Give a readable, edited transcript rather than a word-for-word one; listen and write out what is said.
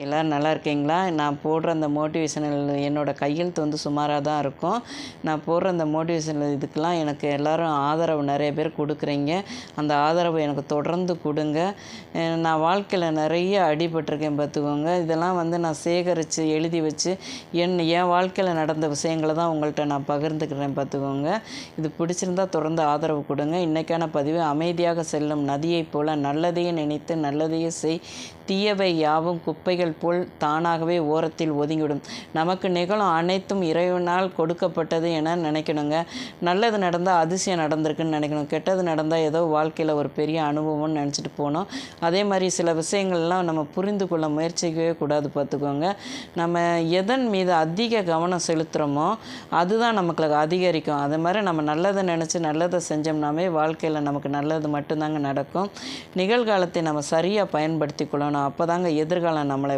எல்லோரும் நல்லா இருக்கீங்களா? நான் போடுற அந்த மோட்டிவேஷனல் என்னோடய கையெழுத்து சுமாராக தான் இருக்கும். நான் போடுற அந்த மோட்டிவேஷனல் இதுக்கெலாம் எனக்கு எல்லோரும் ஆதரவு நிறைய பேர் கொடுக்குறீங்க. அந்த ஆதரவு எனக்கு தொடர்ந்து கொடுங்க. நான் வாழ்க்கையில் நிறைய அடிபட்டிருக்கேன் பார்த்துக்கோங்க. இதெல்லாம் நான் சேகரித்து எழுதி வச்சு என் வாழ்க்கையில் நடந்த விஷயங்களை தான் உங்கள்கிட்ட நான் பகிர்ந்துக்கிறேன் பார்த்துக்கோங்க. இது பிடிச்சிருந்தா தொடர்ந்து ஆதரவு கொடுங்க. இன்றைக்கான பதிவு: அமைதியாக செல்லும் நதியைப் போல நல்லதையே நினைத்து நல்லதையே செய், தீயவை யாவும் குப்பைகள் போல் தானாகவே ஓரத்தில் ஒதுங்கிவிடும். நமக்கு நிகழும் அனைத்தும் இறைவனால் கொடுக்கப்பட்டது என நினைக்கணுங்க. நல்லது நடந்தால் அதிசயம் நடந்திருக்குன்னு நினைக்கணும். கெட்டது நடந்தால் ஏதோ வாழ்க்கையில் ஒரு பெரிய அனுபவம்னு நினச்சிட்டு போகணும். அதே மாதிரி சில விஷயங்கள்லாம் நம்ம புரிந்து கொள்ள முயற்சிக்கவே கூடாது பார்த்துக்கோங்க. நம்ம எதன் மீது அதிக கவனம் செலுத்துகிறோமோ அதுதான் நமக்கு அதிகரிக்கும். அது மாதிரி நம்ம நல்லதை நினச்சி நல்லதை செஞ்சோம்னாவே வாழ்க்கையில் நமக்கு நல்லது மட்டும்தாங்க நடக்கும். நிகழ்காலத்தை நம்ம சரியாக பயன்படுத்தி கொள்ளணும். அப்போ தாங்க எதிர்காலம் நம்மளை